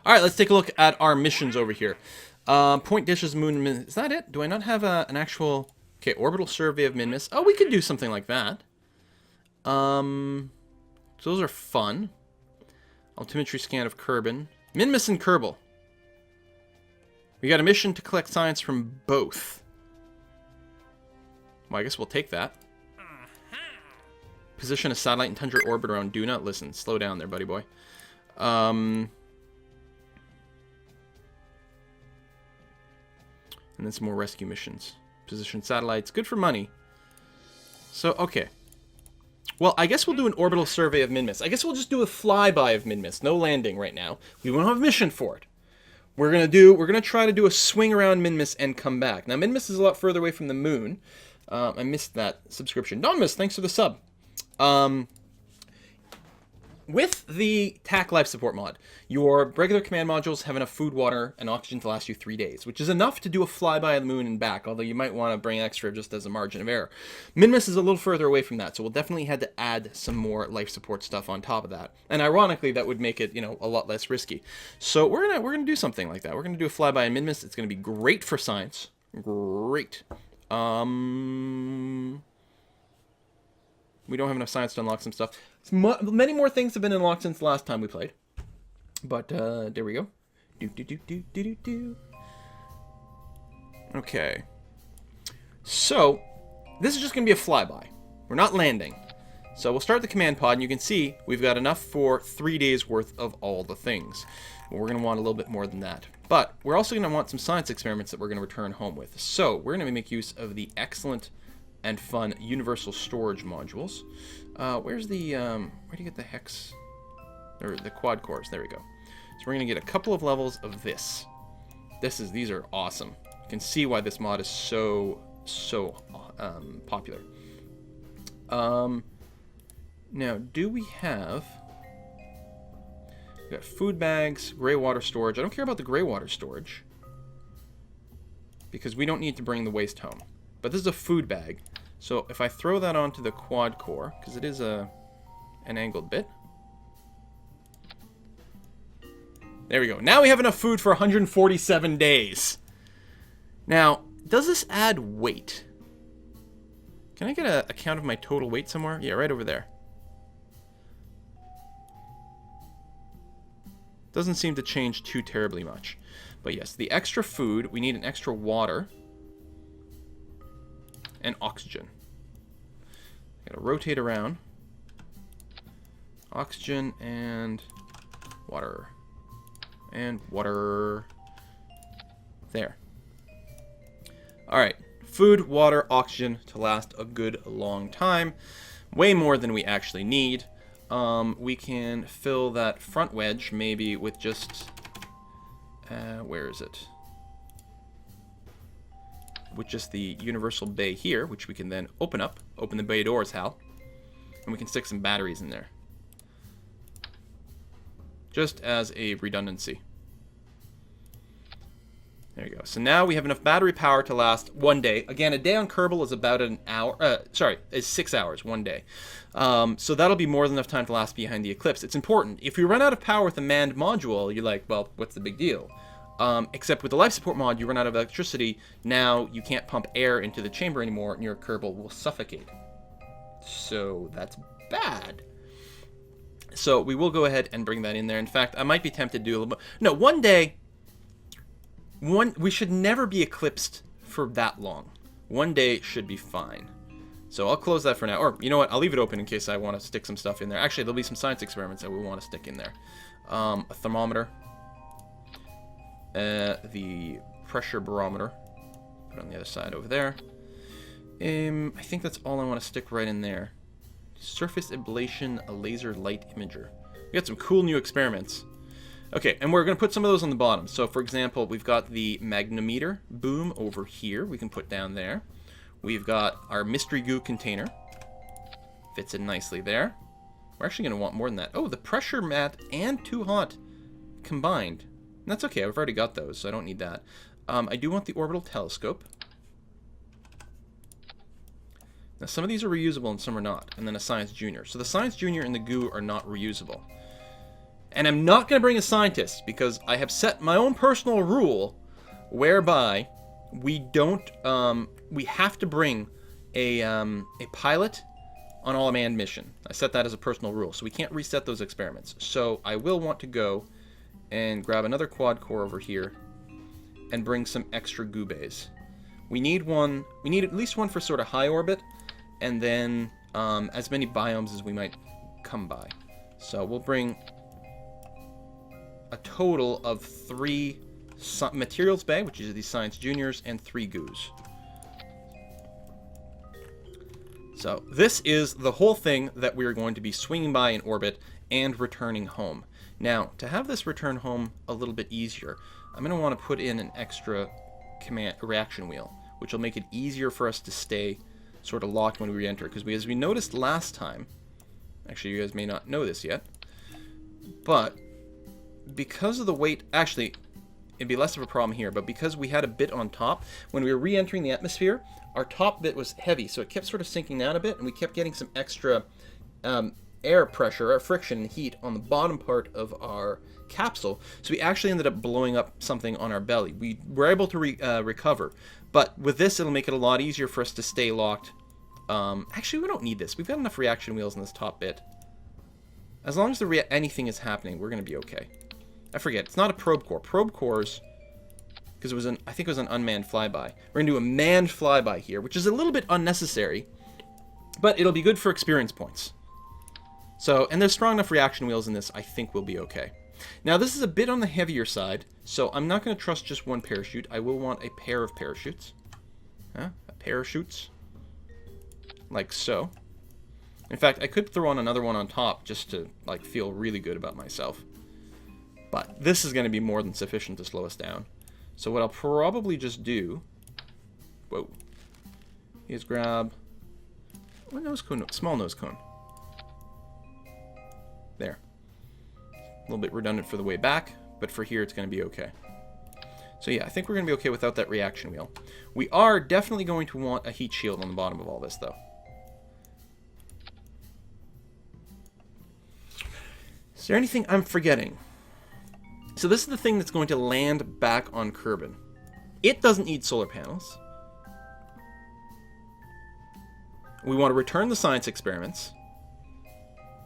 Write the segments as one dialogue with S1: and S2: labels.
S1: All right, let's take a look at our missions over here. Point dishes, moon. Is that it? Do I not have an actual... Okay, orbital survey of Minmus. Oh, we could do something like that. So those are fun. Altimetry scan of Kerbin. Minmus and Kerbal. We got a mission to collect science from both. Well, I guess we'll take that. Position a satellite in tundra orbit around Duna. Listen, slow down there, buddy boy. And then some more rescue missions. Position satellites. Good for money. So, okay. Well, I guess we'll do an orbital survey of Minmus. I guess we'll just do a flyby of Minmus. No landing right now. We won't have a mission for it. We're gonna try to do a swing around Minmus and come back. Now, Minmus is a lot further away from the moon. I missed that subscription. Donmus, thanks for the sub. With the TAC life support mod, your regular command modules have enough food, water, and oxygen to last you 3 days, which is enough to do a flyby of the moon and back, although you might want to bring extra just as a margin of error. Minmus is a little further away from that, so we'll definitely have to add some more life support stuff on top of that. And ironically, that would make it, a lot less risky. So we're gonna do something like that. We're gonna do a flyby of Minmus. It's gonna be great for science. Great. We don't have enough science to unlock some stuff. Many more things have been unlocked since the last time we played. But, there we go. Okay. So, this is just going to be a flyby. We're not landing. So we'll start the command pod, and you can see we've got enough for 3 days worth of all the things. We're going to want a little bit more than that. But we're also going to want some science experiments that we're going to return home with. So, we're going to make use of the excellent and fun universal storage modules. Where's the, where do you get the hex? Or the quad cores, there we go. So we're gonna get a couple of levels of this. These are awesome. You can see why this mod is so popular. Now, do we have... We got food bags, gray water storage. I don't care about the gray water storage, because we don't need to bring the waste home. But this is a food bag. So if I throw that onto the quad core, because it is an angled bit. There we go. Now we have enough food for 147 days. Now, does this add weight? Can I get a count of my total weight somewhere? Yeah, right over there. Doesn't seem to change too terribly much. But yes, the extra food, we need an extra water. And oxygen. Gotta rotate around. Oxygen and water. And water. There. Alright. Food, water, oxygen to last a good long time. Way more than we actually need. We can fill that front wedge maybe with just... where is it? With just the universal bay here, which we can then open up. Open the bay doors, Hal. And we can stick some batteries in there. Just as a redundancy. There you go. So now we have enough battery power to last 1 day. Again, a day on Kerbal is about an hour. Is 6 hours, 1 day. So that'll be more than enough time to last behind the eclipse. It's important. If you run out of power with a manned module, you're like, well, what's the big deal? Except with the life support mod, you run out of electricity. Now you can't pump air into the chamber anymore, and your Kerbal will suffocate. So that's bad. So we will go ahead and bring that in there. In fact, I might be tempted to do a little bit. No, 1 day. We should never be eclipsed for that long. 1 day should be fine. So I'll close that for now. Or, you know what? I'll leave it open in case I want to stick some stuff in there. Actually, there'll be some science experiments that we want to stick in there. A thermometer. The pressure barometer. Put it on the other side over there. I think that's all I want to stick right in there. Surface ablation, a laser light imager. We got some cool new experiments. Okay, and we're going to put some of those on the bottom. So, for example, we've got the magnometer boom over here. We can put down there. We've got our mystery goo container. Fits in nicely there. We're actually going to want more than that. Oh, the pressure mat and too hot combined. That's okay, I've already got those, so I don't need that. I do want the orbital telescope. Now, some of these are reusable and some are not. And then a Science Junior. So the Science Junior and the goo are not reusable. And I'm not going to bring a scientist because I have set my own personal rule whereby we don't, we have to bring a pilot on all manned mission. I set that as a personal rule, so we can't reset those experiments. So I will want to go and grab another quad core over here and bring some extra goobays. We need one, we need at least one for sort of high orbit, and then as many biomes as we might come by. So we'll bring a total of 3 materials bag, which is these science juniors, and 3 goos. So this is the whole thing that we are going to be swinging by in orbit and returning home. Now, to have this return home a little bit easier, I'm going to want to put in an extra reaction wheel, which will make it easier for us to stay sort of locked when we re-enter. Because as we noticed last time, actually you guys may not know this yet, but because of the weight, actually it'd be less of a problem here, but because we had a bit on top, when we were re-entering the atmosphere, our top bit was heavy, so it kept sort of sinking down a bit, and we kept getting some extra air pressure, or friction and heat on the bottom part of our capsule, so we actually ended up blowing up something on our belly. We were able to recover, but with this it'll make it a lot easier for us to stay locked. Actually, we don't need this. We've got enough reaction wheels in this top bit. As long as anything is happening, we're going to be okay. I forget, it's not a probe core. Probe cores, because it was I think it was an unmanned flyby. We're going to do a manned flyby here, which is a little bit unnecessary, but it'll be good for experience points. So, and there's strong enough reaction wheels in this, I think we'll be okay. Now, this is a bit on the heavier side, so I'm not going to trust just one parachute. I will want a pair of parachutes. Parachutes. Like so. In fact, I could throw on another one on top just to, like, feel really good about myself. But this is going to be more than sufficient to slow us down. So what I'll probably just do... Whoa. Is grab... a nose cone, small nose cone. There. A little bit redundant for the way back, but for here it's going to be okay. So yeah, I think we're going to be okay without that reaction wheel. We are definitely going to want a heat shield on the bottom of all this, though. Is there anything I'm forgetting? So this is the thing that's going to land back on Kerbal. It doesn't need solar panels. We want to return the science experiments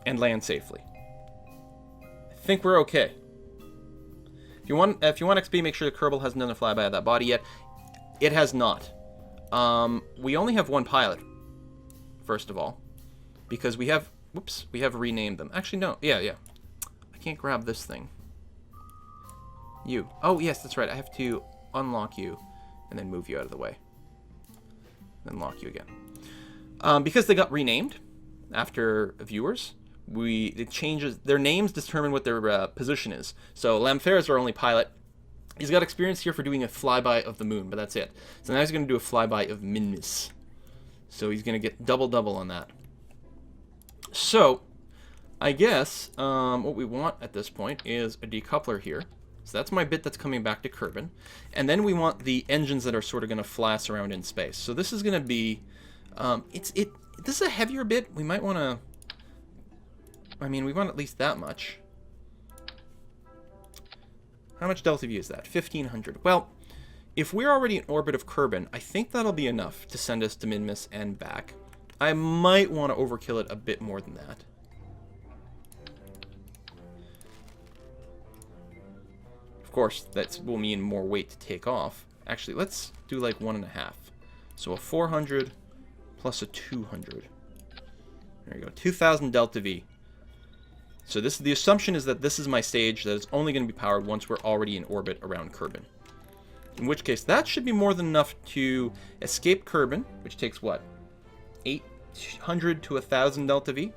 S1: and land safely. I think we're okay. If you want XP, make sure the Kerbal hasn't done a flyby of that body yet. It has not. We only have one pilot, first of all, because we have, whoops, we have renamed them. Actually, no, yeah. I can't grab this thing. You. Oh, yes, that's right. I have to unlock you and then move you out of the way. Then lock you again. Because they got renamed after viewers, it changes their names determine what their position is. So Lamfair is our only pilot. He's got experience here for doing a flyby of the moon, but that's it. So now he's going to do a flyby of Minmus. So he's going to get double on that. So I guess what we want at this point is a decoupler here. So that's my bit that's coming back to Kerbal. And then we want the engines that are sort of going to fly us around in space. So this is going to be, this is a heavier bit. We might want to, we want at least that much. How much delta V is that? 1500. Well, if we're already in orbit of Kerbal, I think that'll be enough to send us to Minmus and back. I might want to overkill it a bit more than that. Of course, that will mean more weight to take off. Actually, let's do like 1.5. So a 400 plus a 200. There you go, 2000 delta V. So the assumption is that this is my stage that is only going to be powered once we're already in orbit around Kerbal. In which case, that should be more than enough to escape Kerbal, which takes what? 800 to 1000 delta V,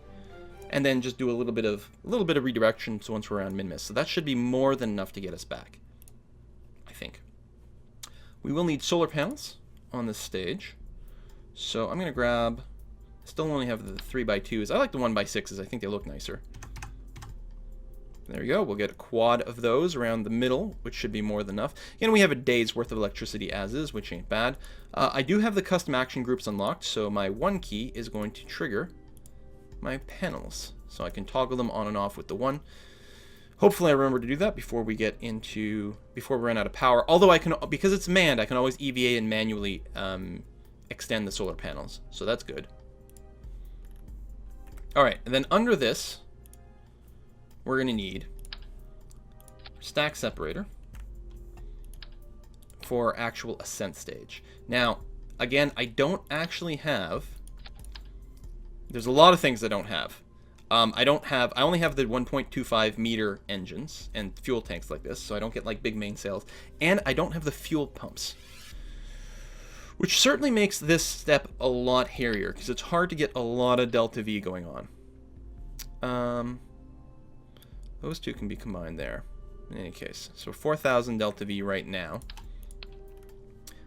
S1: and then just do a little bit of redirection. So once we're around Minmus, so that should be more than enough to get us back. I think we will need solar panels on this stage, so I'm gonna grab. Still only have the 3x2s. I like the 1x6s. I think they look nicer. There we go. We'll get a quad of those around the middle, which should be more than enough. And we have a day's worth of electricity as is, which ain't bad. I do have the custom action groups unlocked, so my 1 key is going to trigger my panels. So I can toggle them on and off with the 1. Hopefully I remember to do that before we run out of power. Although I can, because it's manned, I can always EVA and manually extend the solar panels. So that's good. All right, and then under this, we're going to need stack separator for actual ascent stage. Now, again, I don't actually have, there's a lot of things I don't have. I only have the 1.25 meter engines and fuel tanks like this, so I don't get like big mainsails. And I don't have the fuel pumps, which certainly makes this step a lot hairier, because it's hard to get a lot of delta V going on. Those two can be combined there, in any case. So 4,000 delta V right now.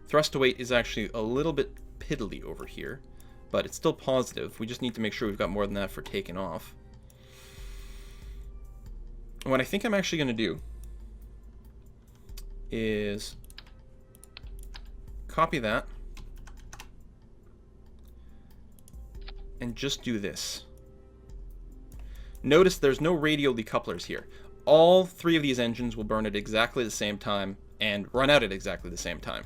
S1: Thrust to weight is actually a little bit piddly over here, but it's still positive. We just need to make sure we've got more than that for taking off. What I think I'm actually going to do is copy that and just do this. Notice there's no radial decouplers here. All three of these engines will burn at exactly the same time and run out at exactly the same time.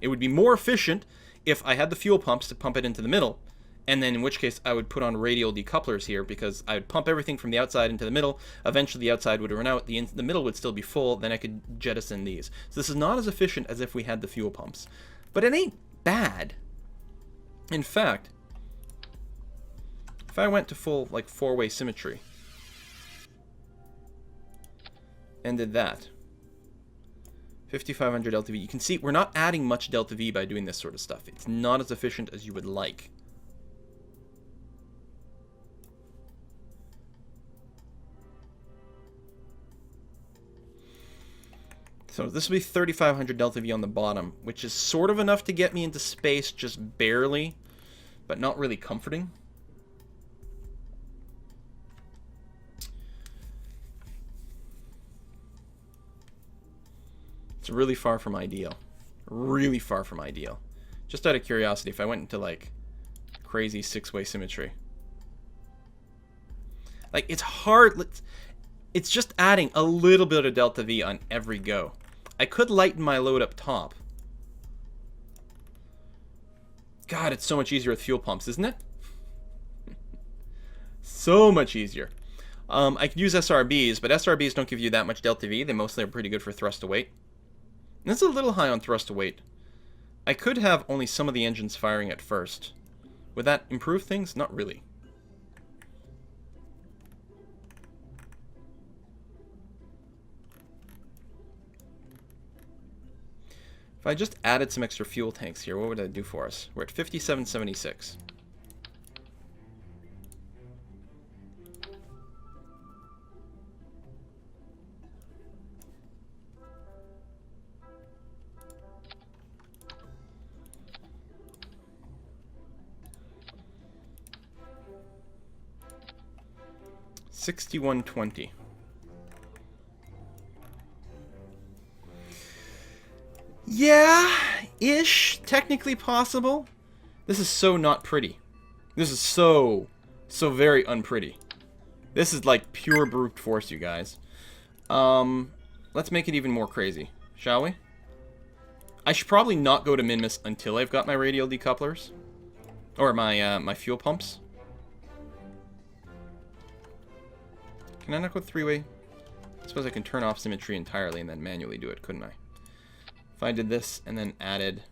S1: It would be more efficient if I had the fuel pumps to pump it into the middle, and then in which case I would put on radial decouplers here, because I would pump everything from the outside into the middle. Eventually the outside would run out, the middle would still be full, then I could jettison these. So this is not as efficient as if we had the fuel pumps. But it ain't bad. In fact, if I went to full like 4-way symmetry and did that, 5,500 delta V. You can see we're not adding much delta V by doing this sort of stuff. It's not as efficient as you would like. So this will be 3,500 delta V on the bottom, which is sort of enough to get me into space, just barely, but not really comforting. It's really far from ideal. Really far from ideal. Just out of curiosity, if I went into like crazy 6-way symmetry. Like, it's hard. It's just adding a little bit of delta V on every go. I could lighten my load up top. God, it's so much easier with fuel pumps, isn't it? So much easier. I could use SRBs, but SRBs don't give you that much delta V. They mostly are pretty good for thrust to weight. This is a little high on thrust to weight. I could have only some of the engines firing at first. Would that improve things? Not really. If I just added some extra fuel tanks here, what would that do for us? We're at 5776. $61.20. Yeah, ish, technically possible. This is so not pretty. This is so very unpretty. This is like pure brute force, you guys. Let's make it even more crazy, shall we? I should probably not go to Minmus until I've got my radial decouplers. Or my, my fuel pumps. Can I not go 3-way? I suppose I can turn off symmetry entirely and then manually do it, couldn't I? If I did this and then added...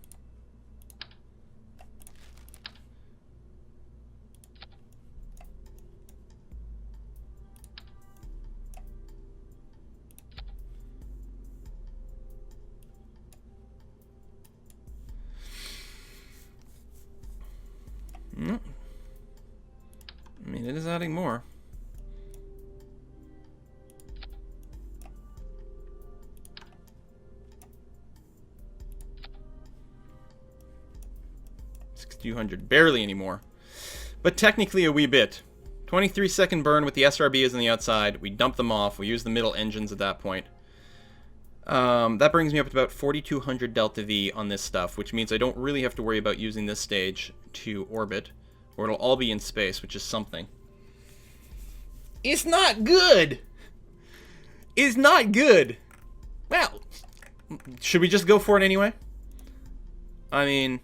S1: No. I mean, it is adding more. $6,200, barely anymore, but technically a wee bit. 23-second burn with the SRBs on the outside. We dump them off. We use the middle engines at that point. That brings me up to about 4,200 delta V on this stuff, which means I don't really have to worry about using this stage to orbit, or it'll all be in space, which is something. It's not good! is not good. Well, should we just go for it anyway? I mean,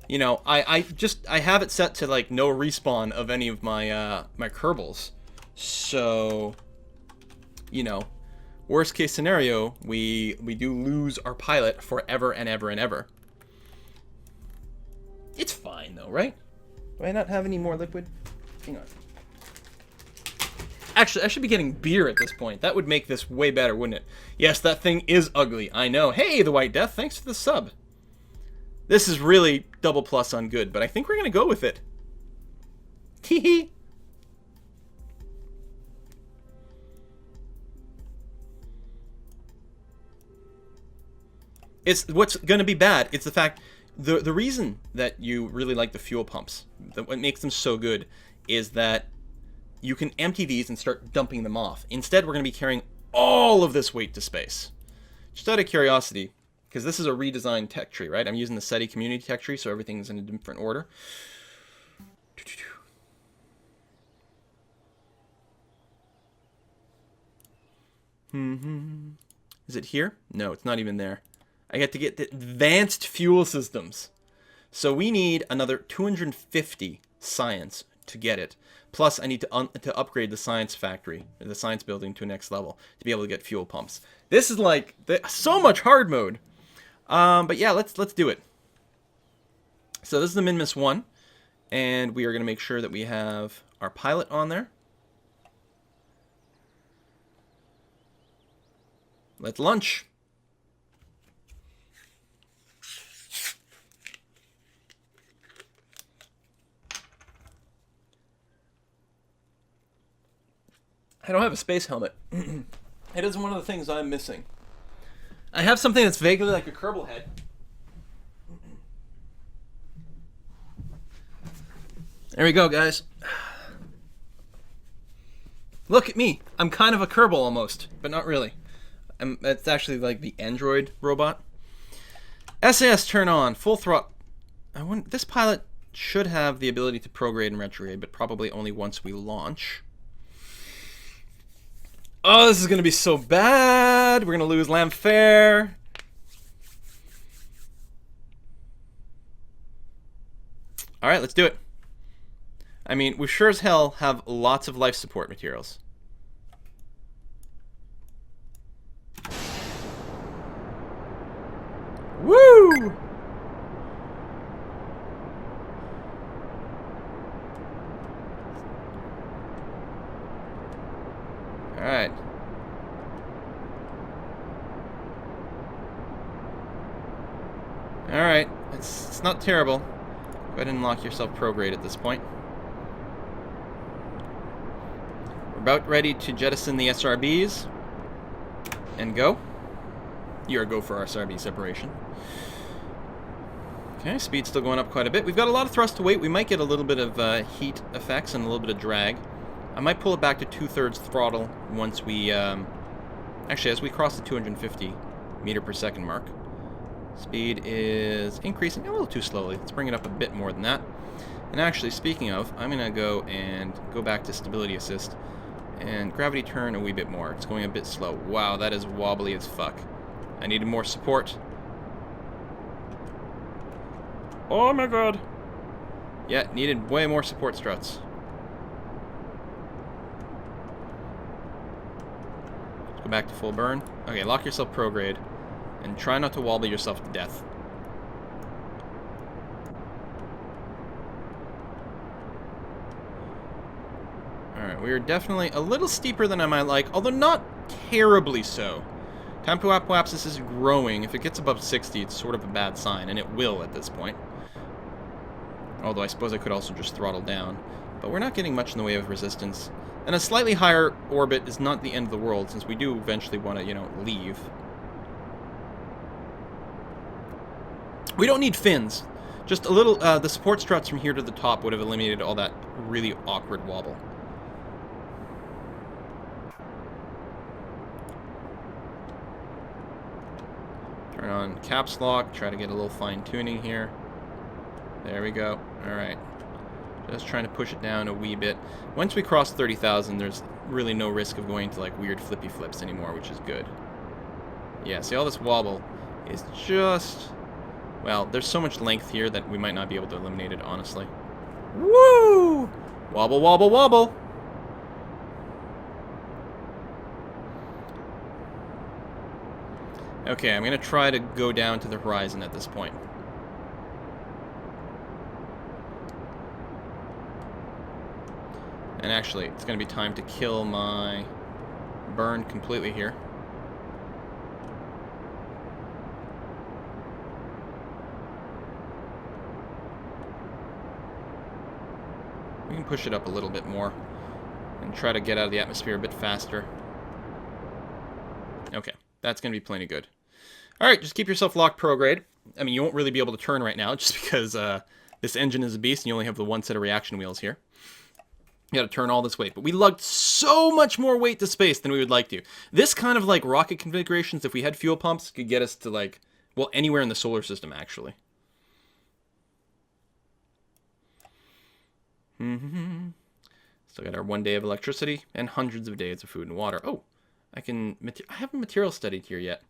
S1: you know, I have it set to like no respawn of any of my my Kerbals. So, you know, worst case scenario, we do lose our pilot forever and ever and ever. It's fine though, right? Do I not have any more liquid? Hang on. Actually, I should be getting beer at this point. That would make this way better, wouldn't it? Yes, that thing is ugly. I know. Hey, the White Death, thanks for the sub. This is really double plus on good, but I think we're going to go with it. Hee It's what's going to be bad. It's the fact the reason that you really like the fuel pumps, what makes them so good, is that you can empty these and start dumping them off. Instead, we're going to be carrying all of this weight to space. Just out of curiosity, because this is a redesigned tech tree, right? I'm using the SETI community tech tree, so everything's in a different order. Is it here? No, it's not even there. I get to get the advanced fuel systems. So we need another 250 science to get it. Plus, I need to upgrade the science factory, or the science building to a next level to be able to get fuel pumps. This is like so much hard mode. But yeah, let's do it. So this is the Minmus 1, and we are going to make sure that we have our pilot on there. Let's launch. I don't have a space helmet. It is one of the things I'm missing. I have something that's vaguely like a Kerbal head. There we go, guys. Look at me. I'm kind of a Kerbal almost, but not really. It's actually like the Android robot. SAS turn on. Full throttle. This pilot should have the ability to prograde and retrograde, but probably only once we launch. Oh, this is going to be so bad. We're going to lose Lamfair. All right, let's do it. I mean, we sure as hell have lots of life support materials. Woo! Alright. Alright, it's not terrible. Go ahead and lock yourself prograde at this point. We're about ready to jettison the SRBs. And go. You're a go for our SRB separation. Okay, speed's still going up quite a bit. We've got a lot of thrust to weight. We might get a little bit of heat effects and a little bit of drag. I might pull it back to 2/3 throttle once we, actually, as we cross the 250 meter per second mark. Speed is increasing a little too slowly. Let's bring it up a bit more than that. And actually, speaking of, I'm going to go back to stability assist and gravity turn a wee bit more. It's going a bit slow. Wow, that is wobbly as fuck. I needed more support. Oh my god. Yeah, needed way more support struts. Go back to full burn. Okay, lock yourself prograde. And try not to wobble yourself to death. Alright, we are definitely a little steeper than I might like, although not terribly so. Time to apoapsis is growing. If it gets above 60, it's sort of a bad sign, and it will at this point. Although I suppose I could also just throttle down. But we're not getting much in the way of resistance. And a slightly higher orbit is not the end of the world, since we do eventually want to, you know, leave. We don't need fins. Just a little, the support struts from here to the top would have eliminated all that really awkward wobble. Turn on caps lock, try to get a little fine tuning here. There we go. Alright. Just trying to push it down a wee bit. Once we cross 30,000, there's really no risk of going to like weird flippy flips anymore, which is good. Yeah, see, all this wobble is just... Well, there's so much length here that we might not be able to eliminate it, honestly. Woo! Wobble, wobble, wobble! Okay, I'm going to try to go down to the horizon at this point. And actually, it's going to be time to kill my burn completely here. We can push it up a little bit more and try to get out of the atmosphere a bit faster. Okay, that's going to be plenty good. Alright, just keep yourself locked prograde. I mean, you won't really be able to turn right now just because this engine is a beast and you only have the one set of reaction wheels here. You gotta turn all this weight, but we lugged so much more weight to space than we would like to. This kind of like rocket configurations, if we had fuel pumps, could get us to like, well, anywhere in the solar system actually. Still got our 1 day of electricity and hundreds of days of food and water. Oh, I haven't material studied here yet.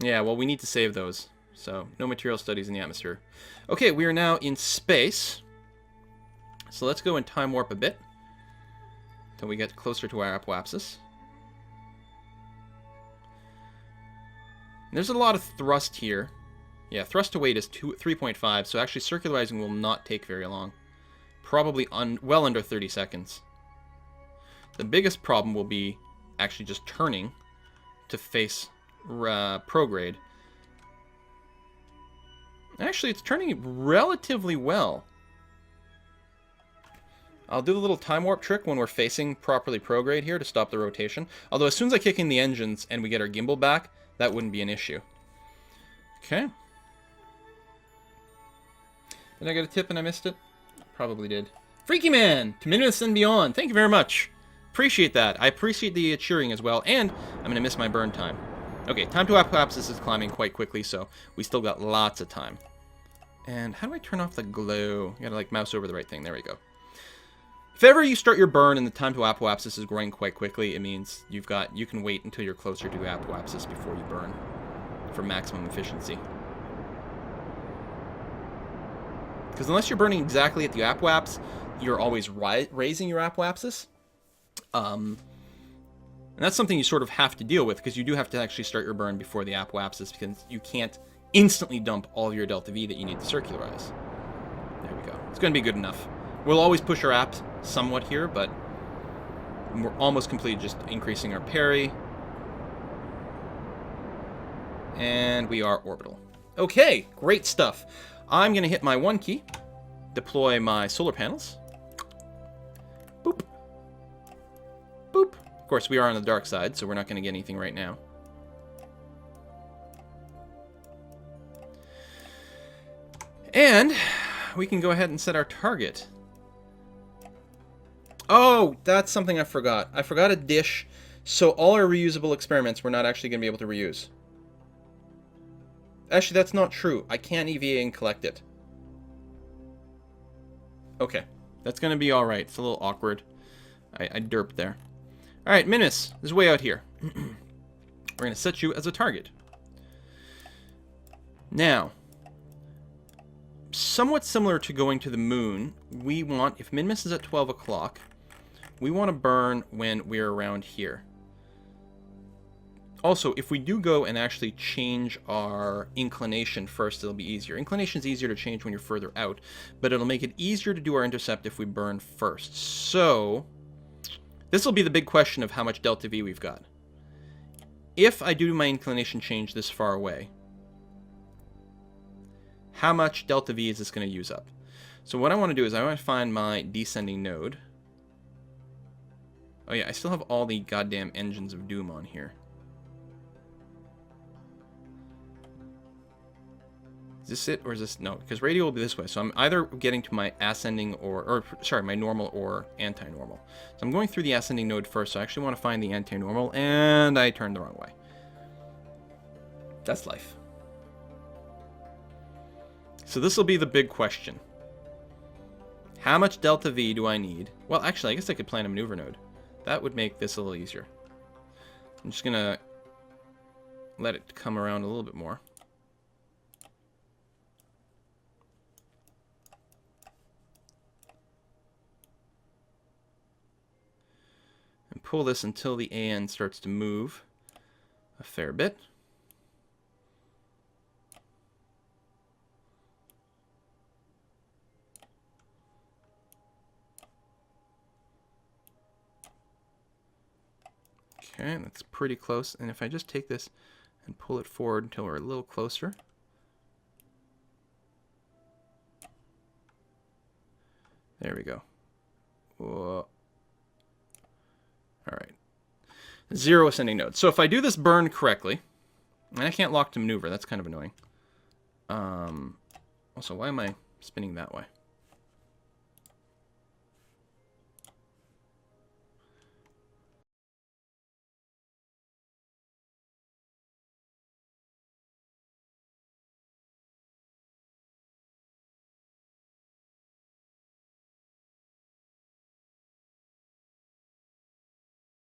S1: Yeah, well, we need to save those. So no material studies in the atmosphere. Okay, we are now in space. So let's go and time warp a bit until we get closer to our apoapsis. There's a lot of thrust here. Yeah, thrust to weight is 3.5, so actually circularizing will not take very long. Probably well under 30 seconds. The biggest problem will be actually just turning to face prograde. Actually, it's turning relatively well. I'll do the little time warp trick when we're facing properly prograde here to stop the rotation. Although as soon as I kick in the engines and we get our gimbal back, that wouldn't be an issue. Okay. Did I get a tip and I missed it? Probably did. Freaky Man! To Minmus and beyond. Thank you very much. Appreciate that. I appreciate the cheering as well. And I'm going to miss my burn time. Okay, time to apoapsis is climbing quite quickly, so we still got lots of time. And how do I turn off the glow? You gotta like mouse over the right thing. There we go. If ever you start your burn and the time to apoapsis is growing quite quickly, it means you can wait until you're closer to apoapsis before you burn for maximum efficiency. Because unless you're burning exactly at the apoaps, you're always raising your apoapsis. And that's something you sort of have to deal with, because you do have to actually start your burn before the apoapsis, because you can't instantly dump all of your delta V that you need to circularize. There we go. It's going to be good enough. We'll always push our apps somewhat here, but we're almost completely just increasing our parry. And we are orbital. Okay, great stuff. I'm going to hit my 1 key, deploy my solar panels. Boop. Boop. Of course, we are on the dark side, so we're not going to get anything right now. And we can go ahead and set our target. Oh, that's something I forgot. I forgot a dish, so all our reusable experiments we're not actually going to be able to reuse. Actually, that's not true. I can't EVA and collect it. Okay, that's going to be alright. It's a little awkward. I derped there. Alright, Minmus, this is way out here. We're going to set you as a target. Now, somewhat similar to going to the moon, we want, if Minmus is at 12 o'clock, we want to burn when we're around here. Also, if we do go and actually change our inclination first, it'll be easier. Inclination is easier to change when you're further out, but it'll make it easier to do our intercept if we burn first. So, this will be the big question of how much delta V we've got. If I do my inclination change this far away, how much delta V is this going to use up? So what I want to do is I want to find my descending node. Oh yeah, I still have all the goddamn engines of doom on here. Is this it, or is this... No, because radio will be this way. So I'm either getting to my ascending or sorry, my normal or anti-normal. So I'm going through the ascending node first, so I actually want to find the anti-normal, and I turned the wrong way. That's life. So this will be the big question. How much delta V do I need? Well, actually, I guess I could plan a maneuver node. That would make this a little easier. I'm just going to let it come around a little bit more. And pull this until the AN starts to move a fair bit. Okay, that's pretty close. And if I just take this and pull it forward until we're a little closer. There we go. Whoa. All right. 0 ascending node. So if I do this burn correctly, and I can't lock to maneuver, that's kind of annoying. Also, why am I spinning that way?